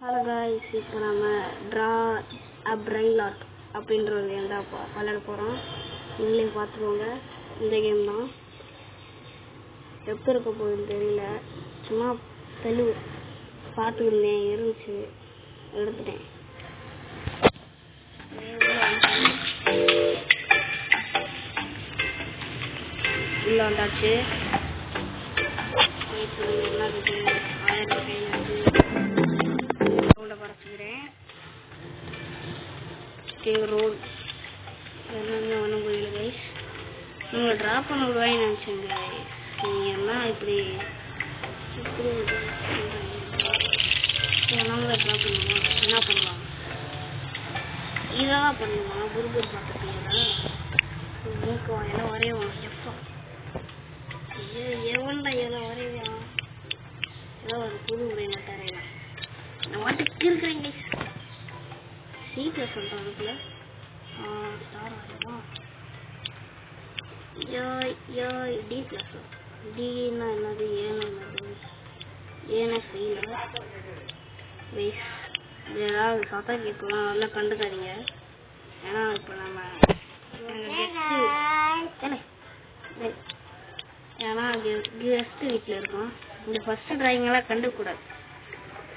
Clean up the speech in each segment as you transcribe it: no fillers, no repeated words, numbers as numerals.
Hello guys, இப்போ நம்ம draw அ brain lot அப்படின்ற ஒரு கேம் தான் விளையாட போகிறோம். நீங்களே பார்த்துக்கோங்க. இந்த கேம் தான் எப்போ இருக்க போகுதுன்னு தெரியல. சும்மா பார்த்துக்கிட்டேன், இருந்துச்சு, எடுத்துட்டேன். உள்ள வந்தாச்சு. என்ன இருக்குது 1000 பறச்சுக்கிறேன். ரோடு ஒன்றும் புரியல கைஸ். உங்களை ட்ராப் பண்ண விடுவாங்க நினச்சேங்க கைஸ். நீங்கள் என்ன இப்படி நம்மளை ட்ராப் பண்ணுமா? என்ன பண்ணலாம்? இதெல்லாம் பண்ணுமா? குருகுரு பார்த்துட்டீங்களா? மூக்குவா எல்லாம் வரைவான். எப்போ எவன்டா எல்லாம் வரைவான்? ஏதோ ஒரு புது உரையில தரையில நான் வாட்டுக்கு இருக்கிறேன் கைஸ். சீட்டில் சொல்கிறேன். அதுக்குள்ள ஸ்டார் ஆகுமா? டி ப்ளஸ் டின்னா என்னது? ஏன்னா ஃபெயில் கைஸ். ஏதாவது சத்தம் கேட்கலாம், நல்லா கண்டுக்காதீங்க. ஏன்னா இப்போ நம்ம கெஸ்ட் வீட்டில் இருக்கோம். இந்த ஃபஸ்ட்டு ட்ராயிங்கெல்லாம் கண்டுக்கூடாது.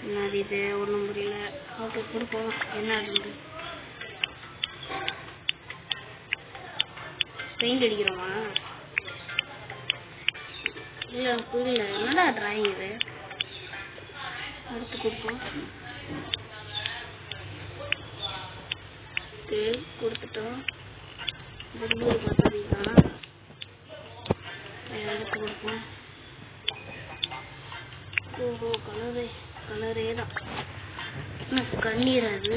என்னது இது? ஒன்றும் புரியல. ஓகே, கொடுப்போம். என்ன ஆகுது? பெயிண்ட் அடிக்கிறோமா? இல்லை புரியல. என்னடா ட்ராயிங் இது? அடுத்து கொடுப்போம். கொடுத்துட்டோம். பார்த்தீங்கன்னா அடுத்து கொடுப்போம். ஓஹோ, கலரே தான். கண்ணீர் அது.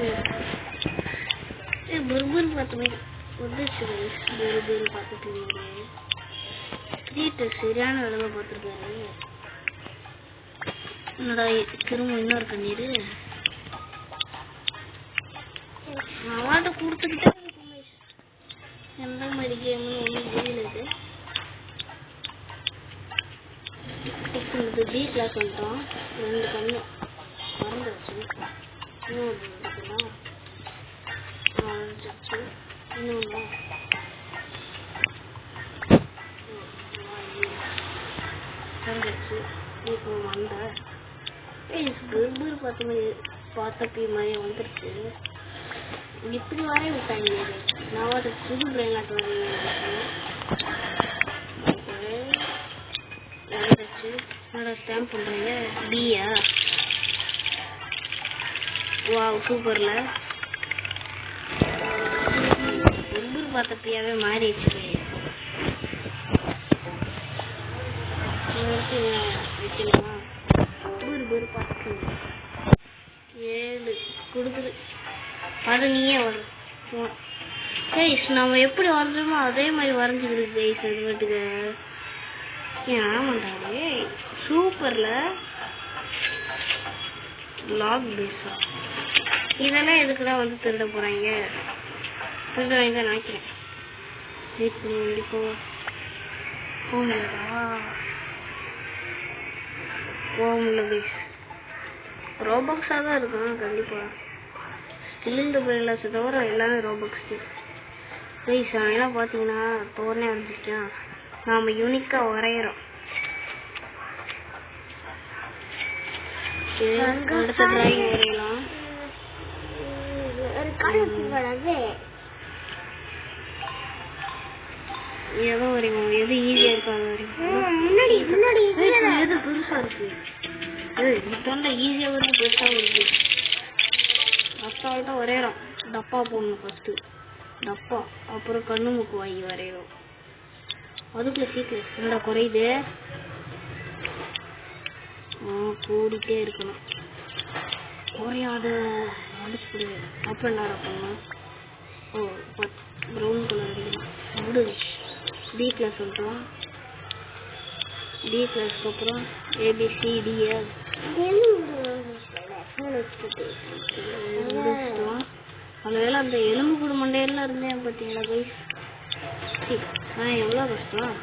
புர்புர் பார்த்துமே வந்துச்சு. புர்புர் பார்த்துட்டு ஸ்ட்ரீட்டு சரியான விதமாக பார்த்துருக்காரு. என்னடா திரும்ப இன்னொரு கண்ணீர்? அவாட்ட கொடுத்துக்கிட்டே எந்த மாதிரி கேம்னு ஒன்றும் புரியல. இது பி கிளாஸ் வந்துட்டோம். 2 கண்ணு மறந்துச்சு. இன்னொன்று இருக்குன்னா மறந்துச்சு. இன்னொன்று மறந்துச்சு. இப்போ வந்த பார்த்தப்பி மாதிரி வந்துருச்சு. இப்படி வரைய விட்டாங்க. நான் ஒரு புது பிரெயின் லாட் வந்துருச்சு. என்னோட ஸ்டாம்ப் பண்ணுறீங்க? பியா? வா, சூப்பர்ல. புர்புர் பார்த்த பியாவே மாறிடுச்சு. வைக்கணுமா? புர்புர் பார்த்து 7 கொடுக்குது. அது நீயே வரும் கைஸ். நம்ம எப்படி வரைஞ்சோமோ அதே மாதிரி வரைஞ்சிக்கிது கைஸ். அது மட்டுக்கு ஆமாண்டாரு. சூப்பர்ல. லாக் பேஸா? இதெல்லாம் எதுக்குதான் வந்து திருட போறாங்க? திருடுவாங்க தான் நினைக்கிறேன். போகல பேஸ். ரோபாக்ஸா தான் இருக்கும் கண்டிப்பா. ஸ்டில் பிரெயின்லாஸ் தவிர எல்லாமே ரோபாக்ஸ் கைஸ். அதெல்லாம் பார்த்தீங்கன்னா தோரணை வரைஞ்சிருக்கேன். நாம யூனிக்கா வரைகிறோம். அடுத்த டிராயிங் வரையலாம். எதோ வரைவோம். எது ஈஸியா இருக்காது எது பெருசா இருக்கு. தொண்டை ஈஸியா வருது, பெருசா வருது. அசால்ட்டா வரையறோம். டப்பா போடணும் ஃபர்ஸ்ட். டப்பா, அப்புறம் கண்ணு மூக்கு வாங்கி வரையறோம். அதுக்குள்ள சீக்கிரம் என்னடா குறையுது? கூடிட்டே இருக்கணும். குறையாத முடிச்சு. அப்ப என்ன பண்ணணும்? ப்ரௌன் கலர் முடிஞ்சு. டி கிளாஸ் சொல்லிட்டோம். டி கிளாஸ்க்கு அப்புறம் ABCDE அதில் அந்த எலும்பு கூடு மண்டையெல்லாம் இருந்தேன் பார்த்தீங்களா கைஸ்? எவ்வளோ கஷ்டம்.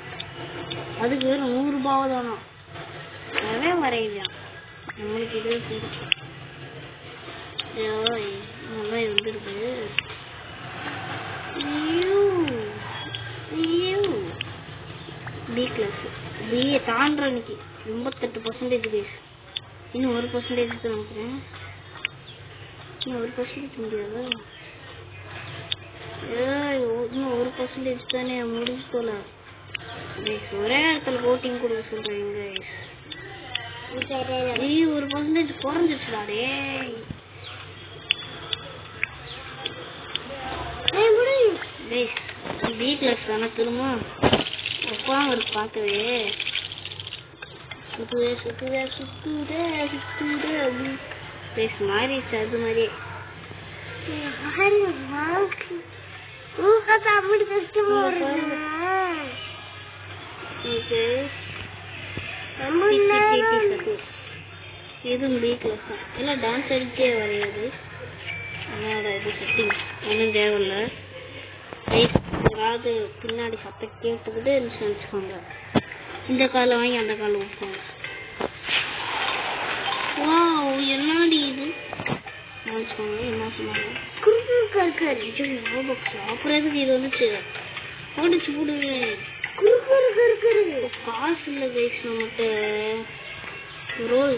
அதுக்கு 100 ரூபாய் தானா? நிறைய வரையிலாம் நம்மளுக்கு. இது நல்லா வந்துருக்கு. பி கிளாஸ் பிஏ தாண்டுற இன்னைக்கு 88% பேஸ். இன்னும் 1% தான் நினைக்கிறேன். இன்னும் 1% முடியாதா? இன்னும் 1% தானே முடிஞ்சு போல. ஒரே நேரத்தில் கோட்டிங் கொடுக்க சொல்றீங்க. 1% குறைஞ்சிச்சுடா. பி கிளாஸ் தானே திரும்ப ஒப்பாங்க இருக்கு பார்க்கவே. சுத்துதே சுத்துதே சுத்துதே சுத்துதே பேஸ் மாதிரி அது மாதிரியே. இதுவும் பி கிளாஸ் தான். எல்லாம் டான்ஸ் அடிக்கே வரையாது. என்னோட இது செட்டிங் ஒன்றும் தேவையில்ல. யாராவது பின்னாடி சத்தம் கேட்டுக்கிட்டு நினச்சிக்கோங்க. இந்த காலை வாங்கி அந்த காலை ஊற்றுவாங்க. வா என்னடி இது நினச்சிக்கோங்க. என்ன சொன்னாங்க அப்புறம் எதுக்கு இது வந்துச்சு ஓடிச்சு போடுவேன். காசு இல்லை கைஸ் நம்மகிட்ட. ரோல்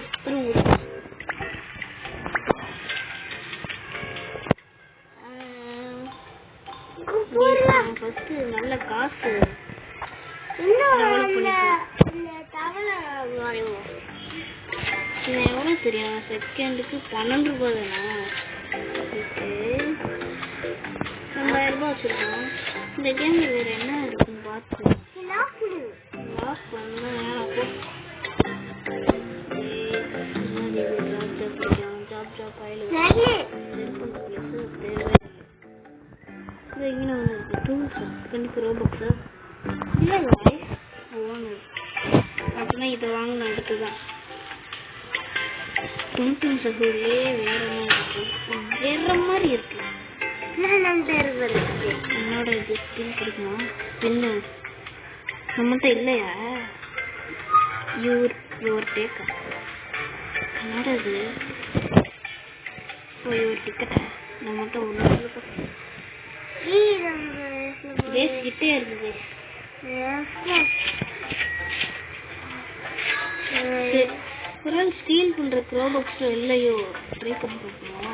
ஃபர்ஸ்ட் நல்ல காசு எவ்வளோ தெரியும்? செகண்டுக்கு 12 ரூபாய் தானே. 2000 ரூபாய் வச்சிருக்கோம். இந்த கேம்ல வேற என்ன இருக்குன்னு பார்த்து லாக் பண்ண ஜாப் ஆயில் ரோபாக்ஸா இல்லை அப்படின்னா இதை வாங்கின அடுத்துதான் டும்டும் சகோதரியே வேற மாதிரி இருக்கு. என்னோட இது ஸ்கின் கிடைக்குமா? என்ன நம்மகிட்ட இல்லையா? யுவர் டேக்கா என்னோட இது யுவர் டிக்கெட்டா நம்மகிட்ட ஒன்று பேஸ் கிட்டே இருக்கு. ஒரு ஸ்டீல் பண்ற ரோபாக்ஸ் இல்லையோ? ட்ரை பண்ணி பார்க்கணுமா?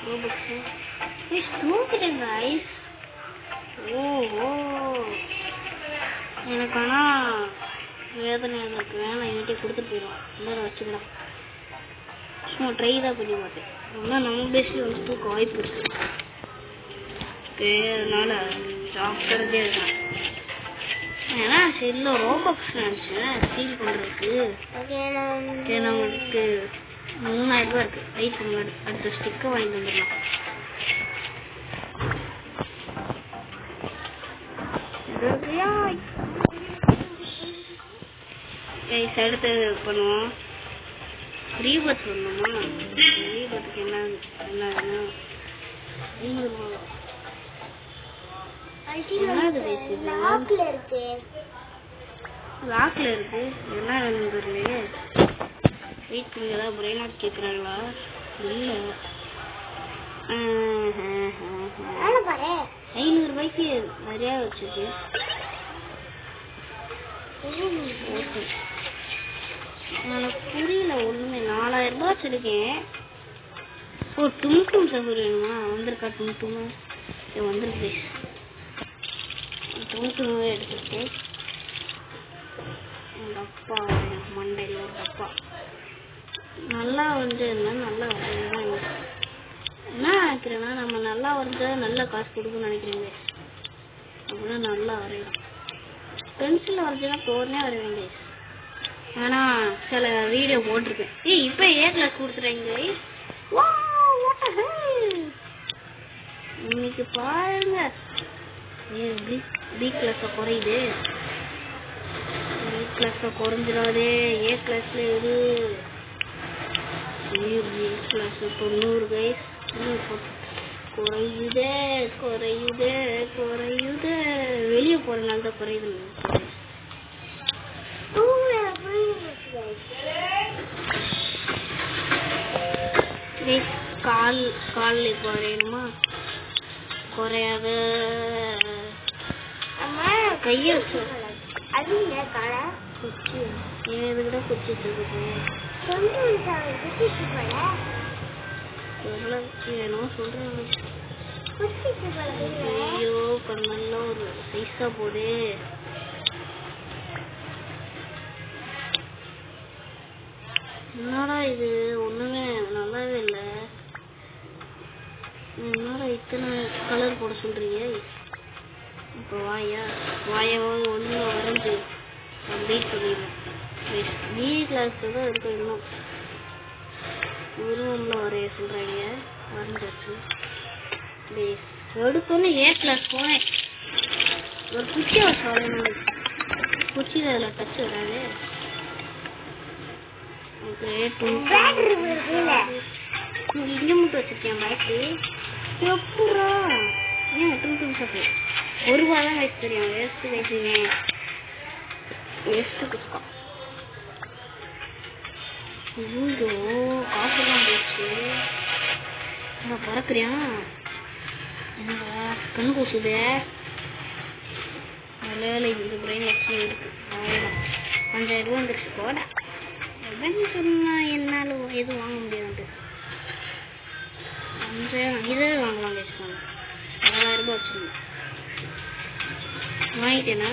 ரோபாக்ஸ் தூக்கிட்டேங்க ஐஸ். ஓஹோ எனக்கு ஆனா வேதனையாக இருக்கு. வேணாம் என்கிட்ட கொடுத்துட்டு போயிடுவோம். எல்லாரும் வச்சுக்கலாம். சும்மா ட்ரை தான் பண்ணி மாட்டேன். ஆனால் நம்ம பேஸ்லேயே வந்து தூக்க வாய்ப்பு இருக்கு. ஓகே அதனால ஜாக்கிரதையா இருக்கேன். ஏன்னா செல்ல ரோபாக்ஸ் நினச்சேன் ஸ்டீல் பண்ணுறதுக்கு. நம்மளுக்கு 3000 ரூபா இருக்கு. வெயிட் பண்ண அடுத்த ஸ்டிக்கை வாங்கிட்டு வந்துடலாம். அடுத்து பண்ணுவோம். ரீபர்த் பண்ணணுமா? ரீபர்த்துக்கு என்னதுன்னா 500 ரூபா. லாக்ல இருக்கு. என்ன வேணும் தெரியலையே. வெயிட் பண்ணி ஏதாவது பிரெயின் வாஷ் கேட்குறாங்களா? இல்லை 500 ரூபாய்க்கு நிறையா வச்சுருக்கு. எனக்கு புரியல ஒண்ணுமே. 4000 ரூபாய் வச்சிருக்கேன். ஓ டும்டும் சகோதரி வேணுமா? வந்திருக்கா டும்டும்? வந்திருக்கு. டும்டுமே எடுத்துருக்கு. எங்க அப்பா மண்டையில் ஒரு அப்பா நல்லா வரைஞ்சதுன்னா நல்லா வரைஞ்சதான். என்ன நினைக்கிறேன்னா நம்ம நல்லா வரைஞ்சா நல்ல காசு கொடுக்குன்னு நினைக்கிறீங்க. அப்படின்னா நல்லா வரையலாம். பென்சில் வரைஞ்சா தோறனே வரைவேங்க. ஆனா சில வீடியோ போட்டிருக்கேன். இப்ப ஏ கிளாஸ் கொடுத்துறீங்க. இன்னைக்கு பாருங்க பி கிளாஸ் குறையுது. பி கிளாஸ் குறைஞ்சிடாதே. ஏ கிளாஸ்ல இரு. B class 90 guys. குறையுதே குறையுதே குறையுதே. வெளியே போறதுனால தான் குறையுது. கால் இப்போ வரையணுமா? குறையாத கையை வச்சு குச்சி எதுக்கிட்ட குச்சி வேணும் சொல்றேன். ஐயோ கண்ணெல்லாம் ஒரு சைஸா போடு. என்னடா இது ஒண்ணுமே நல்லாவே இல்லை. என்னடா இத்தனை கலர் போட சொல்றீங்க? இப்போ வாயாவது ஒன்று வரைஞ்சி கம்ப்ளீட் பண்ணிடுவேன். பி கிளாஸ்ல தான் இருக்க இன்னும் உருவம்ல வரைய சொல்றாங்க. வரைஞ்சாச்சு. எடுத்தோன்னே ஏ கிளாஸ் போனேன். ஒரு குச்சி வச்சு வரையணும். குச்சியில் அதில் டச் வராது. இங்க மட்டும் வச்சிருக்கேன் மறைக்கு. எப்படா ஏன் ஒரு ரூபா தான் வயசு தெரியும். வேஸ்ட் வயசுங்க வேஸ்ட் குஸ்கா. ஐயோ காசெல்லாம் போச்சு. பறக்குறியா? என்னடா கண்ணு கூசுதே. வேலை இந்த பிரெயின் வச்சு இருக்கு. 5000 ரூபா வந்துருச்சு. போட சொன்னா என்னால எதுவும் வாங்க முடியாது. 5000 இதே வாங்கலாம். பேசுவாங்க 6000 ரூபாய் வச்சுருந்தேன். வாங்கிட்டேனா?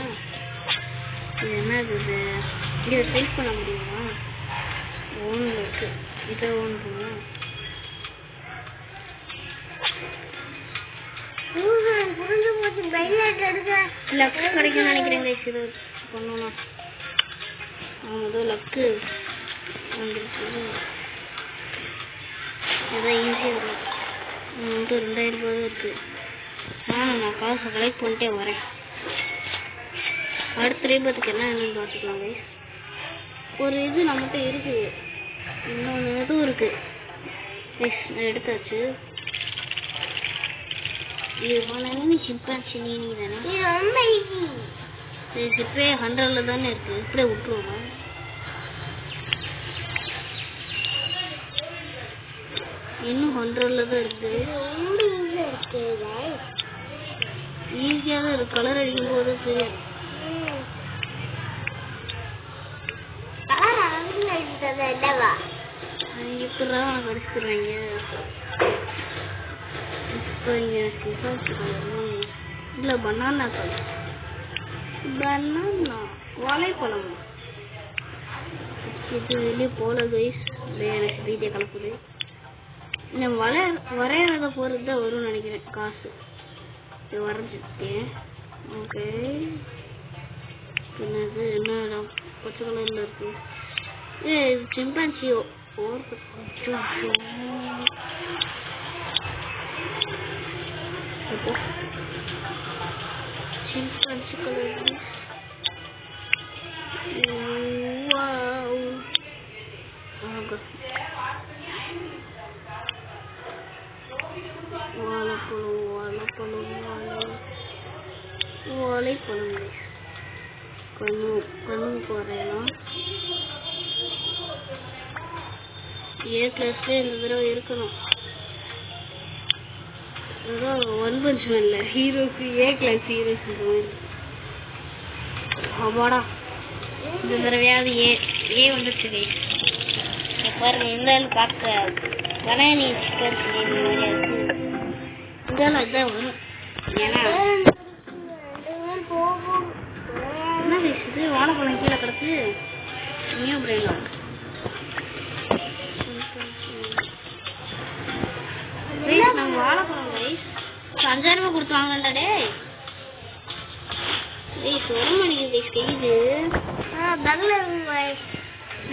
இது என்னது? இதை செல் பண்ண முடியுமா? ஓனில் இருக்கு. இதை ஓன் பண்ணுவோம். லக்கு கிடைக்கும் நினைக்கிறேன். இது பண்ணணும். லக்கு வந்துருச்சு. அதான் ஈஸியாக இருக்கும். 2000 ரூபாய் இருக்கு. நான் காசை கலெக்ட் பண்ணிட்டே வரேன். அடுத்த ரீபத்துக்கு என்ன என்னன்னு பார்த்துக்கலாம். ஒரு இது நம்மகிட்ட இருக்கு. இன்னொன்று இதுவும் இருக்கு. எடுத்தாச்சு. இது பண்ணு சிம்பான்சி நீ தானே? சரி இப்பே 100ல தானே இருக்கு. இப்படியே விட்டுருவோமா? இன்னும் 100ல தான் இருக்கு. ஈஸியாக தான் இருக்கு. கலர் அடிக்கும் போது தெரியும். இப்படிதான் உனக்கு அடிச்சுருவாங்க. இப்போ இங்கே இல்லை பனானா கலர். பனானா வாழைப்பழம். இது வெளியே போல கைஸ். எனக்கு வீடியோ கலப்புது. நான் வரையறத பொறுத்து தான் வரும்னு நினைக்கிறேன் காசு. வரைஞ்சிருக்கேன். ஓகே என்னது என்ன பச்சை கலர்ல இருக்கு? இது சிம்பான்சி. Chimpanzee colour. வாழைப்பழம் கண்ணுக்கு வரையலாம். ஏ கிளாஸ்ல இந்த தடவை இருக்கணும். ஒன் பஞ்ச் மேன்ல ஹீரோக்கு ஏ கிளாஸ் ஹீரோஸ் அவாடா. இந்த தடவையாவது ஏ வந்துருச்சு. பாருங்க இந்த பார்க்க கணாயணி சிக்கன் இதெல்லாம் இதான் வரும். ஏன்னா என்ன பேசுது? வாழைப்பழம் கீழே கிடக்கு. நியூ பிரெயின் நம்ம வாழைப்பழம் கைஸ் 5000 ரூபாய் கொடுத்து வாங்கண்டா. டேய் சொல்ல மாட்டேங்குது கைஸ். கைது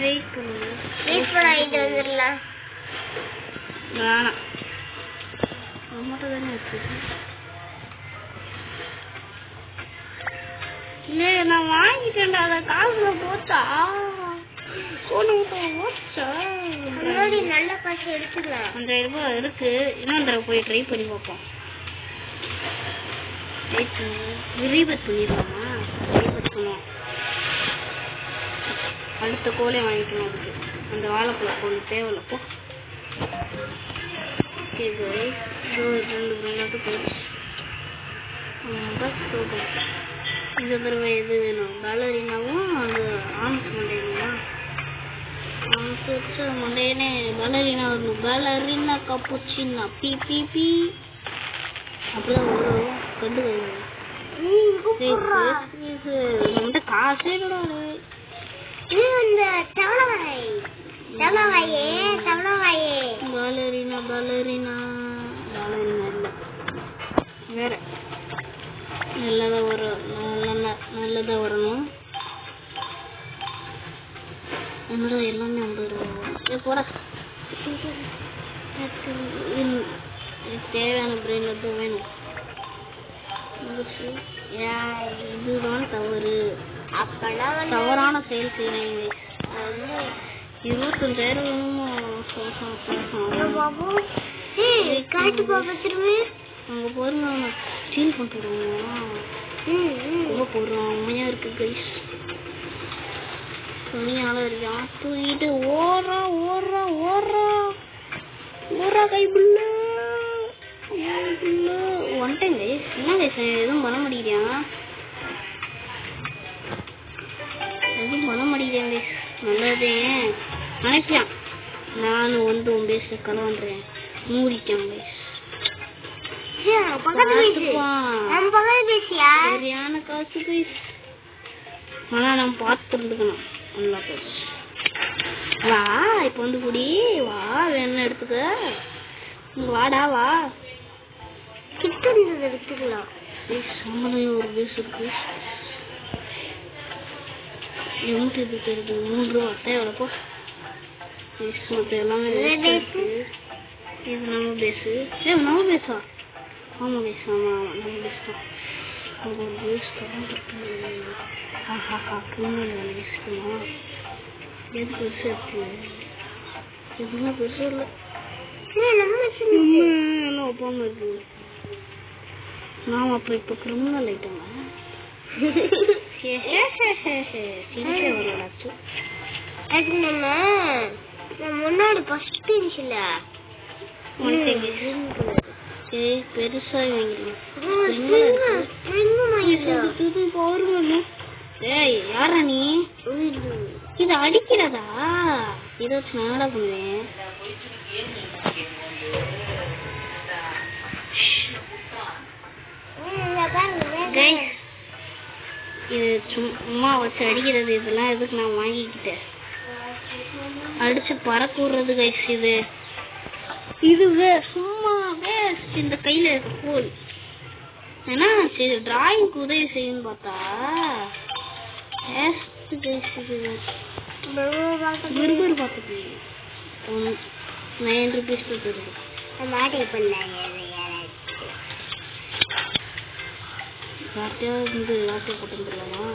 வெயிட் பண்ணிட்டு வந்துடலாம். வேணாம் நம்மகிட்ட தானே இருக்குது. இல்லை நான் வாங்கிட்டேன்டா. அதை காசுல போட்டா நல்ல காசு எடுத்துக்கலாம். 5000 ரூபாய் இருக்கு. இன்னும் தடவை போய் ட்ரை பண்ணி பார்ப்போம். ரீபத் பண்ணிடலாமா? ரீபத் பண்ணுவோம். அடுத்த கோலே வாங்கிக்கணும். அதுக்கு அந்த வாழைப்பழம் கோல் தேவையில்ல. போ ஓகே கைஸ், ஸோ 2 பிரெயிலாட்டு போயிடுச்சு. Bus super. இந்த தடவை எது வேணும்? பேலரினாவும் அது ஆம்ஸ் மண்டையா? ஆம்ஸ் வச்சு மண்டையனே பேலரினா வரணும். பேலரினா கப்புச்சின்னா பி பி பி அப்படிதான் வரும். கண்டு நம்மகிட்ட காசே கிடையாது. பேலரினா பேலரினா பேலரினா இல்லை, வேற நல்லதா வரும். நல்லதா வரணும். என்னோட எல்லாமே 50 ரூபா போட. தேவையான பிரெயின் தான் வேணும். இதுதான் தவறு. தவறான செயல் செய்யறீங்க. 25,000 அங்க போறோம். ஸ்டீல் பண்ணிடுவோம். போடுறோம். உண்மையா இருக்கு கைஸ். துணியால இருக்கான். தூக்கிட்டு ஓடுறா ஓடுறா ஓடுறா ஓடுறா கைப்புள்ள வந்துட்டேன் கைஸ். என்ன கைஸ் எதுவும் பண்ண முடியலையா? எதுவும் பண்ண முடியலையா கைஸ்? நல்லதே நினைக்கலாம். நான் வந்து உன் பேச கலவன்றேன். மூடிட்டேன் கைஸ். சரியான காசு கைஸ். ஆனா நம்ம பார்த்து இருந்துக்கணும். நல்லா கைஸ். வா இப்ப வந்து குடி. வா வேணும் எடுத்துக்க. வாடா வா. கிட்ட எடுத்துக்கலாம். சம்பளம் ஒரு பேஸ் இருக்கு. எவ்வளோ இது தெரியுது? 3 ரூபா. எவ்வளோப்போ மொத்தம் எல்லாமே இருக்கு. இது நம்ம பேஸு. நம்ம பேஸா? ஆமாம் பேஸ். ஆமாம் நம்ம பேஸ் தான். அங்கே ஒரு பேஸ் தான் இருக்கு. பேசுமா எது பெருசா இருக்கு? எதுவுமே பெருசா இல்லை. என்ன ஒப்பாம இருக்கு? நாம் அப்போ இப்போ கிரிமினல் ஆயிட்டோமா? முன்னாடி ஃபர்ஸ்ட் பென்சில் பெருசா வாங்கிருக்கேன். யாரா நீ? இது அடிக்கிறதா? இதை வச்சு நாடா பண்ணுவேன். இது சும்மா வச்சு அடிக்கிறது. இதெல்லாம் எதுக்கு நான் வாங்கிக்கிட்டேன்? அடிச்சு பறக்க விடுறது கைஸ். இது சும்மா வேஸ்ட். இந்த கையில இருக்க கோல் ஏன்னா சரி டிராயிங்க்கு உதவி செய்யுன்னு பார்த்தா பர்கர் பார்த்துட்டு 9 rupees இருக்கு. போட்டுலாமா?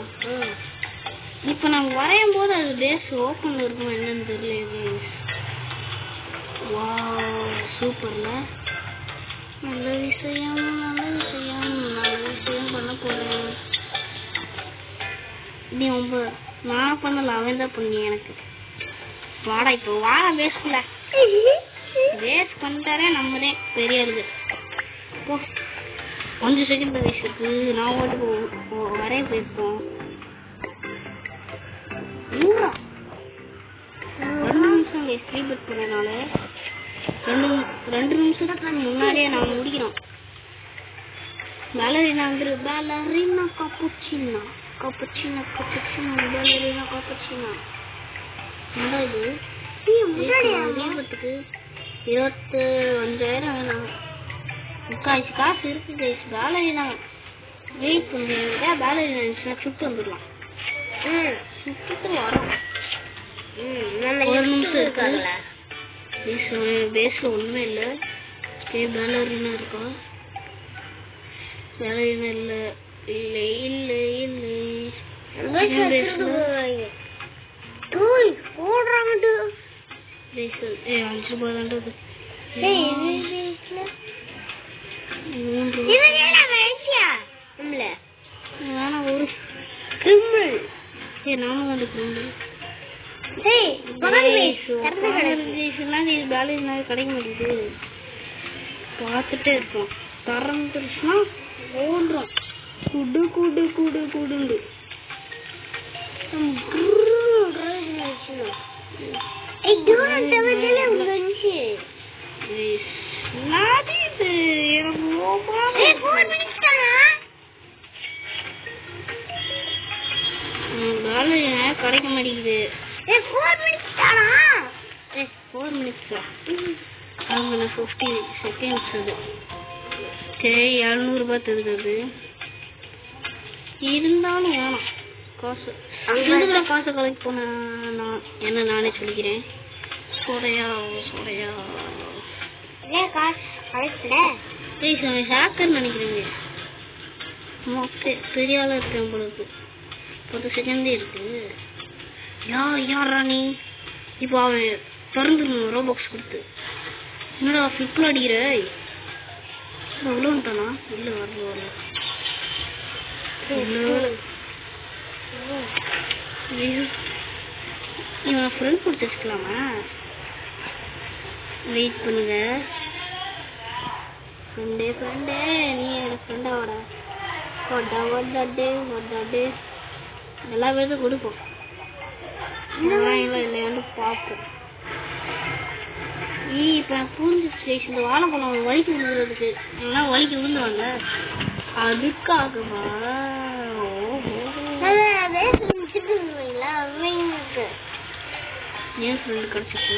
இப்ப நம்ம வரையும் போது அது பேஸ் ஓப்பன்ல இருக்கும். என்னன்னு தெரியல. வா சூப்பர்ல. நல்ல விஷயம் பண்ண போறேன். நீ நான் பண்ணல, அவன் தான் பண்ணி எனக்கு. வாடா இப்போ வாடா பேசல. வேஸ்ட் பண்ணிட்டாரே நம்மளே பெரிய ஆளுது. 5 செகண்ட் வயசுக்கு நான் ஓட்டுக்கு வரைய போயிருப்போம். 2 நிமிஷம் ஸ்லீப் பண்ணனால 2 நிமிஷத்துக்கு முன்னாடியே நான் முடிக்கிறோம். பேலரினா வந்து பேலரினா கப்புச்சினா கப்புச்சினா கப்புச்சினா பேலரினா கப்புச்சினா. என்ன இது? தீபத்துக்கு 25,000 வேணாம். 3/4 காசு இருக்கு கைஸ். பேலரினா வெயிட் பண்ணுங்க. பேலரினா இருந்துச்சுன்னா சுட்டு வந்துடலாம். சுட்டு வரோம். 1 நிமிஷம் இருக்காதுல்ல. பேஸ்ல ஒண்ணுமே இல்லை. பேலரினா இருக்கா? பேலரினா இல்லை இல்லை இல்லை இல்லை. 5 ரூபாய் தான்றது. 3 ஒரு கிரிமினல். நானும் வந்து கிரிமினல். பேலரினா கிடைக்க மாட்டேங்குது. பார்த்துட்டே இருப்போம். திறந்துருச்சுன்னா ஓடுறோம். குடு குடு குடு குடுண்டு கிடைக்க மாட்டேங்குது. 4 minutes 50 seconds அது. சரி 700 ரூபாய் தருது. இருந்தாலும் வேணாம் காசு. அங்கே காசை கலெக்ட் பண்ண என்ன நானே சொல்லிக்கிறேன். சோடையா சோடையா ஹேக்கர் நினைக்கிறேங்க. பெரிய ஆளா இருக்கேன் உங்களுக்கு 10 செகண்டே இருக்கு. யாரா நீ? இப்போ அவன் திறந்துடணும் ரோபாக்ஸ் கொடுத்து. என்னடா ஃபிளிப்ல அடிக்கிற? அவ்வளோ வந்துட்டானா? இல்லை வரல. இவன் ஃப்ரெண்ட் கொடுத்து வச்சுக்கலாமா? வெயிட் பண்ணுங்க. ஃப்ரெண்டே நீ எனக்கு ஃப்ரெண்டாவோட ஒட்டாடே எல்லா பேருக்கும் கொடுப்போம். இல்லையான்னு பார்ப்போம். இப்போ புரிஞ்சிச்சு இந்த வாழைப்பழம் வலிக்கு விழுகிறதுக்கு எல்லாம் வலிக்கு விழுந்துவாங்க. அதுக்காகவா? ஏன் ஃப்ரெண்டு கிடைச்சிச்சு?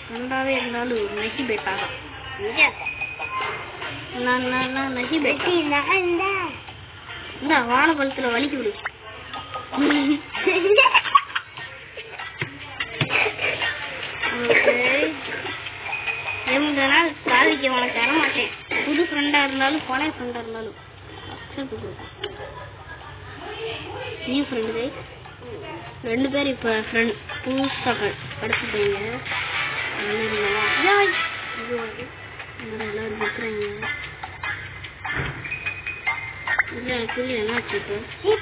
ஃப்ரெண்டாவே இருந்தாலும் நகி பேட்டாக நகி பேட்டா இந்த வாழைப்பழத்துல வலிக்கு விடு. எவ்வளோ நாள் காதலிக்க உனக்கு தர மாட்டேன். புது ஃப்ரெண்டா இருந்தாலும் பழைய ஃப்ரெண்டா இருந்தாலும் நியூ ஃப்ரெண்டு 2 பேர் இப்போ ஃப்ரெண்ட் புதுசாக படிச்சு போயிங்க. எல்லாரும் பேசுறாங்க. இல்லை புரியல என்னாச்சு? இப்போ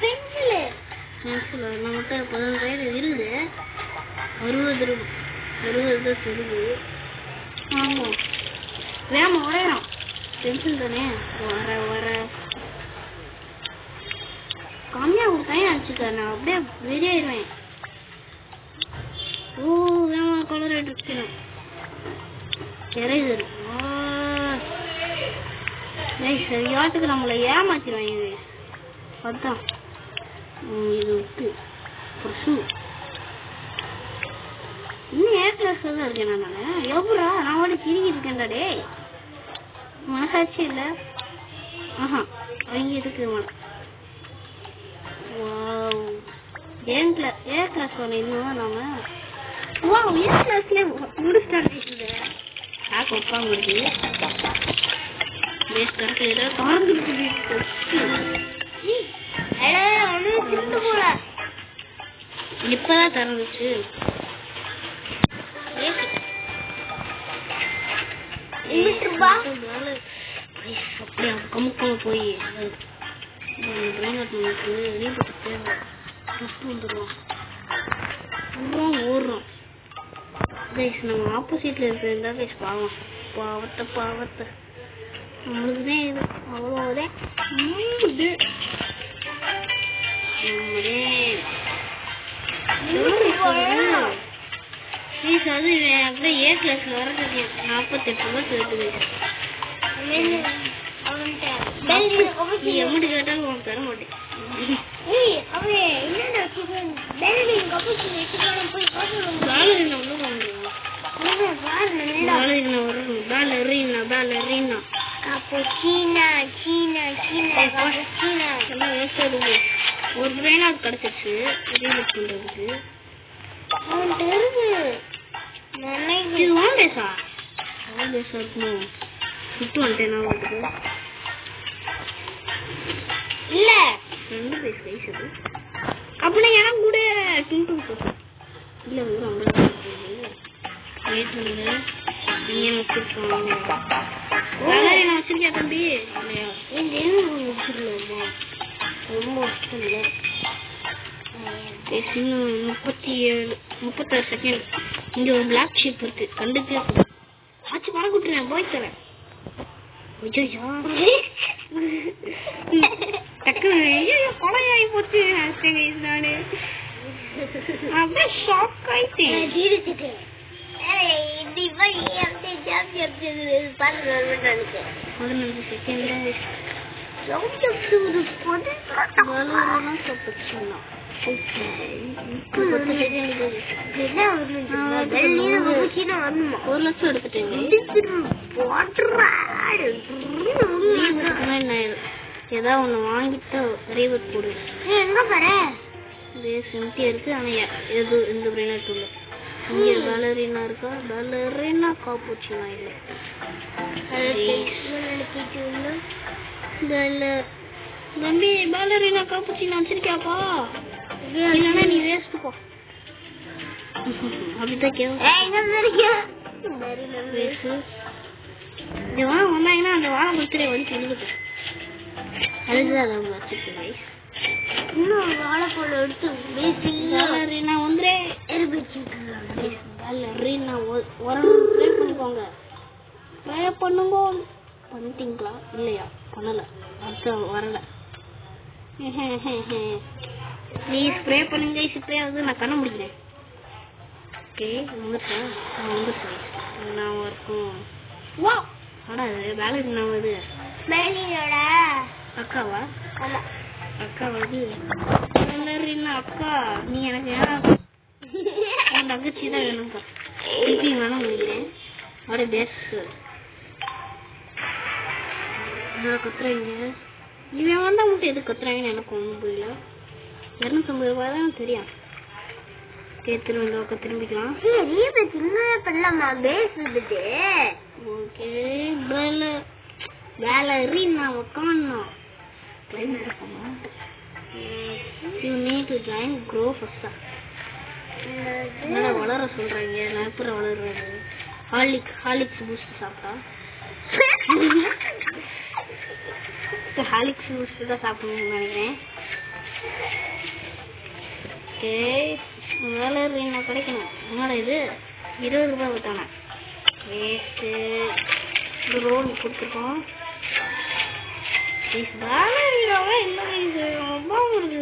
பென்சில் நம்மகிட்ட 15,000 இருக்குது. 60 தான் சொல்லுது. ஆமாம் வேமா உரையிறோம். பென்சில் தானே வர கம்மியாக கொடுத்தாயே அனுப்பிச்சுக்க. நான் அப்படியே வெறியாயிருவேன். வேமா கலர் எடுத்துக்கணும். எரேசர் சரியாட்டுக்கு நம்மளை ஏமாத்திடுவாங்க. அதுதான் இது விட்டு ஷூ இன்னும் ஏ கிளாஸ்ல தான் இருக்கேன். நான் எவ்வளோ நான் வந்து கிரிக்கிட்டு இருக்கேன்டா. டே மனசாட்சி இல்லை. அவங்க இருக்கு. ஏ கிளாஸ் ஒன்று இன்னும் நாம ஏ கிளாஸ்ல முடிச்சுட்டு உட்காந்து இப்பதான் திறந்துச்சு. அப்படியா கமுக்கமா போய் ஓடுறோம். நம்ம ஆப்போசிட்ல இருக்கிறதா பாவம் பாவத்தை நம்மளுக்குதான் இது அவ்வளோதான். அது அப்படியே ஏ கிளாஸ்ல வரது 48 ரூபாய் சேர்த்து எம்மட்டு கேட்டாலும் உனக்கு தர மாட்டேன். ஒரு பிரெயினாக கிடைச்சிருச்சு ரீலோட் பண்றதுக்கு. இது வாண்டேஸா இருக்கணும். விட்டு வந்துட்டேன் நான் உங்களுக்கு. இல்ல 2 வயசு அது அப்படின்னா எனக்கு கூட இல்ல ரொம்ப வெயிட் பண்ணுங்க. நீங்க நான் வச்சிருக்கேன் தம்பி. இல்லையா வச்சிருக்கலாமா? ரொம்ப வருஷம் இல்லை. 36 செகண்ட் இங்க ஒரு பிளாக் ஷீப் இருக்கு, கண்டுக்கே ஆச்சு பணம் கொடுத்துறேன் போய் தரேன். கொலையாகி போச்சு நானு அப்படியே ஷாக் ஆயிட்டேன். ஒரு லட்சம் எடுத்துட்டேங்க. ஏதாவது ஒண்ணு வாங்கிட்டு ரீவர்ட் போடு. எங்க பாரு சிம்பியா இருக்கு. ஆனா எது எந்த பிரெயினட் இல்ல. இங்க பாலரினா இருக்கா? பாலரினா காப்புச்சினா இல்ல. தம்பி பாலரினா காப்புச்சினா வச்சிருக்கியாப்பா? இல்லன்னா நீ வேஸ்ட் போ. அப்படிதான் வந்தாங்கன்னா அந்த வாழை கொடுத்துட்டே வந்து எழுதுட்டு அதுதான் அவங்க வச்சிருக்கேன். இன்னும் வாழைப்பழம் எடுத்து பாலரினா ஒன்றே பாலரினா பண்ணிக்கோங்க. ட்ரை பண்ணுங்க. பண்ணிட்டீங்களா? இல்லையா? பண்ணல. அதான் வரல. ப்ளீஸ் ஸ்ப்ரே பண்ணுங்க. ஸ்ப்ரே ஆகுது. நான் கண்ண முடிக்கிறேன். ஓகே வந்துட்டேன். நான் இருக்கும். வா அடா பாலரினா வருது. பாலரினோட அக்காவா? ஆமா அக்கா வருது. பாலரினா அக்கா நீ எனக்கு என் தங்கச்சி தான் வேணும்க்கா. திருப்பி வேணும் முடிக்கிறேன். அப்படியே பேஸ் கத்துறாங்க. இவன் வந்தா மட்டும் எது கத்துறாங்கன்னு எனக்கு ஒன்றும் புரியல. 250 ரூபாய் தான் தெரியும். திரும்பிக்கலாம். ஓகே பாலரினா உட்காரணும். You need to join grow first. நான் வளர சொல்றாங்க. நான் எப்படி வளர்றது? ஹாலிக்ஸ் பூஸ்ட் சாப்பிட்டா ஹாலிக்ஸ் பூஸ்ட் தான் சாப்பிடணும்னு நினைக்கிறேன். ஓகே பாலரினா கிடைக்கணும். என்னோட இது 20 ரூபாய் விட்டானே வேஸ்ட்டு. ரோல் கொடுத்துருக்கோம். பாலரினாவே இல்லை. இது ரொம்ப உங்களுக்கு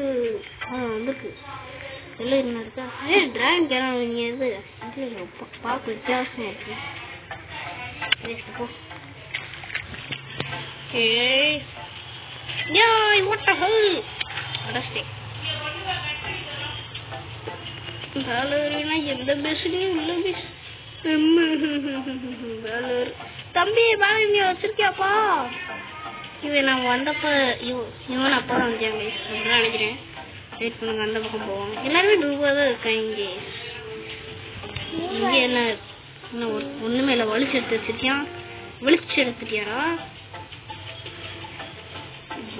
வந்துருக்கு. எல்லாம் என்ன இருக்கா? டிராயிங் கேரங்க இது பார்க்க வித்தியாசமா இருக்கு. வேஸ்ட் போ. பாலரினா எந்த பேசுலையும் இல்லை. பேசு தம்பி பாலரினா வச்சிருக்கியாப்பா? இவன் நான் வந்தப்ப இவன் அப்பா தான் வந்தாங்க அப்படிதான் நினைக்கிறேன். வெயிட் பண்ணுங்க. அந்த பக்கம் போவோம். எல்லாருமே ரூபா தான் இருக்காங்க. இங்க என்ன ஒண்ணுமே இல்லை. வலிச்சு எடுத்துட்டியா? வலிச்சு எடுத்துட்டியாரா?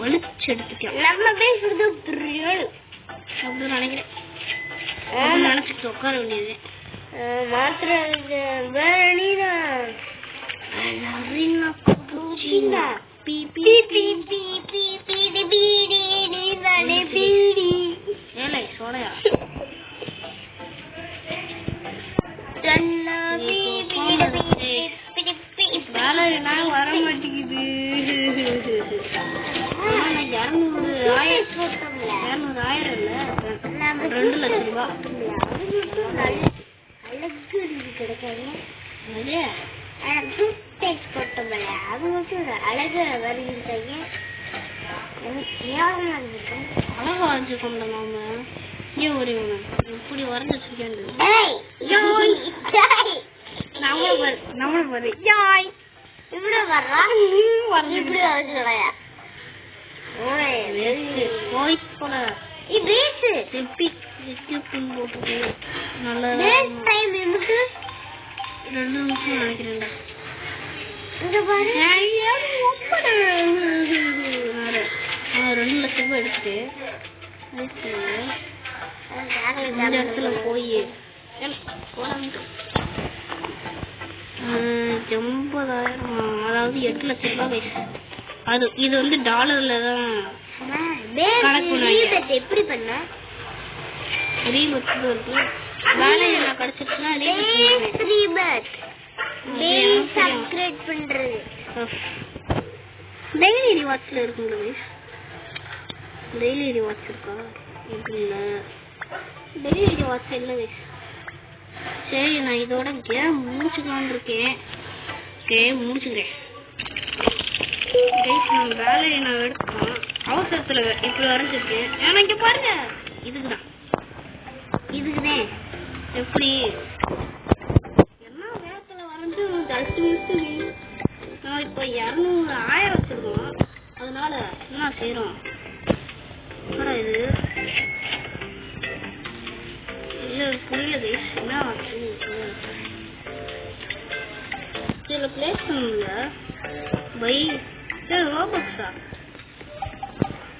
வலிச்சு எடுத்துட்டியா? நம்ம பேசுறது அப்படின்னு நினைக்கிறேன். நினைச்சிட்டு உட்கார வேண்டியது மாத்திர சோடையா பாலரினா வர மாட்டேங்குது. 200,000 இல்ல 2 லட்சம் ரூபாய். அழகு கிடைக்காது. அது மட்டும் அழகு வருகின்றாங்க. அழகா வரைஞ்சிருக்கோம் நாம. ஏன் ஒரு இப்படி வரைஞ்சி வச்சிருக்கேன். நல்லா 2 நிமிஷம் நினைக்கிறேன். 2 லட்சம் ரூபாய் எடுத்துட்டு இந்த இடத்துல போய் 80,000 அதாவது 8 லட்சம் ரூபாய். அது இது வந்து டாலர்ல தான் கணக்கு. எப்படி பண்ண ரீபர்த் இருக்கு. வேலை என்ன கிடைச்சிருச்சுன்னா சப்ஸ்கிரைப் பண்றது டெய்லி ரிவார்ட்ஸ்ல இருக்குங்க கைஸ். டெய்லி ரிவார்ட்ஸ் இருக்கா? இல்ல டெய்லி ரிவார்ட்ஸ் இல்ல கைஸ். சரி நான் இதோட கேம் முடிச்சுக்கலான்னு இருக்கேன். கேம் முடிச்சுக்கிறேன் கைஸ். நான் வேலையை நான் எடுத்துக்கலாம் அவசரத்துல இப்படி வரைஞ்சிருக்கேன். ஏன்னா இங்க பாருங்க இதுக்குதான் இதுக்குதே எப்படி என்ன வேகத்துல வரைஞ்சு ஜஸ்ட் மிஸ். நான் இப்போ 200 1000 வச்சிருக்கோம். அதனால என்ன செய்யறோம் இது இல்ல புரியல கைஸ். என்ன ஆச்சு சில பிளேஸ் பண்ணல பை ரோபக்ஸா.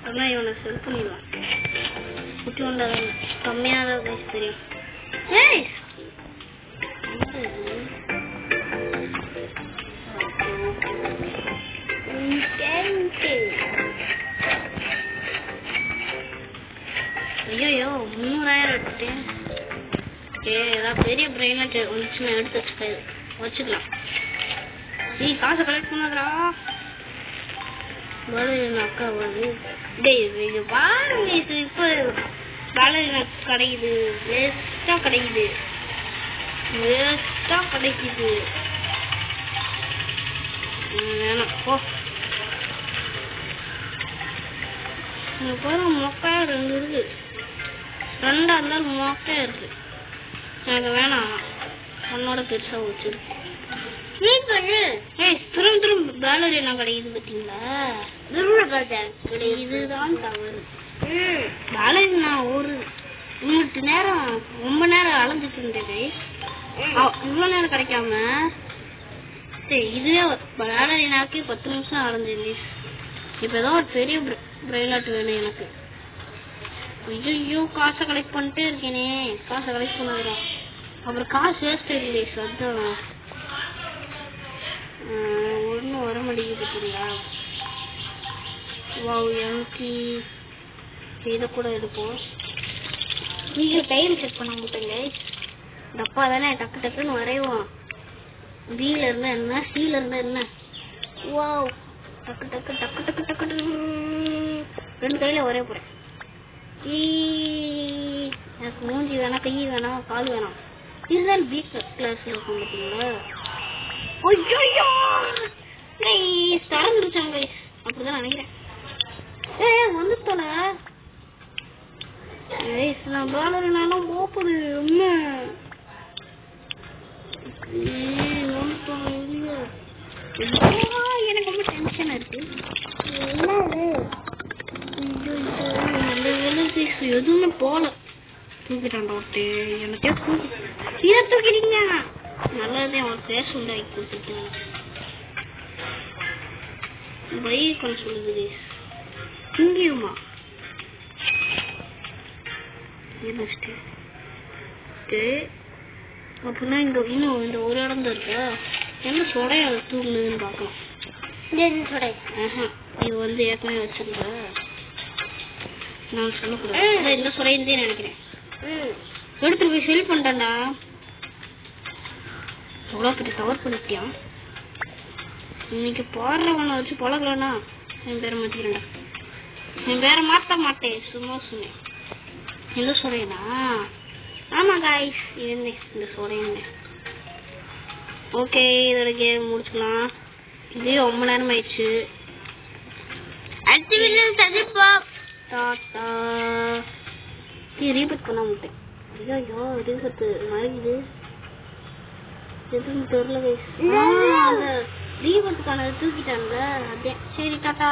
ஆனால் இவனை செல் பண்ணிடலாம். குட்டி வந்தாங்க கம்மியாக தான் கைஸ் தெரியும். ஏய் ஐயோ 300,000 எடுத்துட்டேன். ஏதாவது பெரிய பிரெயின்லாம் வந்துச்சுன்னா எடுத்து வச்சுக்கலாம். நீ காசை கலெக்ட் பண்ணாதரா அக்கா வருது. டேய் பாருங்க இது இப்போ வேலை கிடைக்குது. வேஸ்டா கிடைக்குது. வேணாம் போ. மொக்கையா 2 இருக்கு. 2 இருந்தாலும் மொக்கையா இருக்கு. எனக்கு வேணாம். உன்னோட பெருசா வச்சிருக்கு. திரும்ப பேலரினா கிடைக்குது பாத்தீங்களா? இதுதான் தவறு. பேலரினா ஒரு இன்னும் நேரம் ரொம்ப நேரம் அலைஞ்சிட்டு இருந்தேன். இவ்வளவு நேரம் கிடைக்காம இதுவே பேலரினாக்கு 10 நிமிஷம் அலைஞ்சேன். இப்ப ஏதோ ஒரு பெரிய பிரெயிலாட் வேணும் எனக்கு. ஐயோ காசை கலெக்ட் பண்ணிட்டே இருக்கேனே. காசை கலெக்ட் பண்ணாதான் அப்புறம் காசு வேஸ்ட் ஆயிடுது. அதான் ஒன்றும் வர மாட்டேங்குது பார்த்தீங்களா? வாவ் எனக்கு இதை கூட எடுப்போம். நீங்கள் டைம் செக் பண்ண மாட்டேங்க. டப்பா தானே டக்கு டக்குன்னு வரைவோம். பியில் இருந்தால் என்ன சியில் இருந்தால் என்ன. வாவ் டக்கு டக்கு டக்கு டக்கு டக்கு 2 கையில் வரைய போகிறேன். எனக்கு மூஞ்சி வேணாம், கை வேணாம், கால் வேணாம். இதுதான் பி கிளாஸில் இருக்கும் பார்த்தீங்களா? திறந்துருச்சாங்க அப்படிதான் நினைக்கிறேன். வந்து தொலை நான் பேலரினாலும் போகுது. எனக்கு ரொம்ப டென்ஷனா இருக்கு. எதுவுமே போல தூக்கிட்டான் டாக்டே. எனக்கே இதை தூக்கிட்டீங்க. நல்லதே அவன் பேச உண்டாக்கி கொடுத்துருக்கேன். பைக் பண்ண சொல்லுது இங்கேயுமா அப்படின்னா இன்னும் இந்த ஒரு இடம் தான் இருக்கா? என்ன சொடைய அதை தூங்குதுன்னு பார்க்கலாம். இது வந்து ஏற்கனவே வச்சிருக்க நான் சொல்லக்கூடாது. இந்த சொடைன்னு நினைக்கிறேன். எடுத்துட்டு போய் செல் பண்ணிட்டேன்டா. எவ்வளோ பெரிய கவர் பண்ணிட்டியான். இன்னைக்கு பாடுறவனை வச்சு பழகலன்னா என் பேரை மாற்றிக்கிறேன்டா. என் பேரை மாற்ற மாட்டேன். சும்மா சொன்னேன். எந்த சொடையனா? ஆமா காய்ஸ் இருந்தேன் இந்த சொடையன்னு. ஓகே இதோட கேம் முடிச்சுக்கலாம். இதே ரொம்ப நேரம் ஆயிடுச்சு. டாட்டா. ரீபட் பண்ண மாட்டேன். ஐயோ ரீபட் மறைக்குது. எதுவும் தெரியல. ரீபட்டுக்கான தூக்கிட்டான்ல அதே. சரி டாட்டா.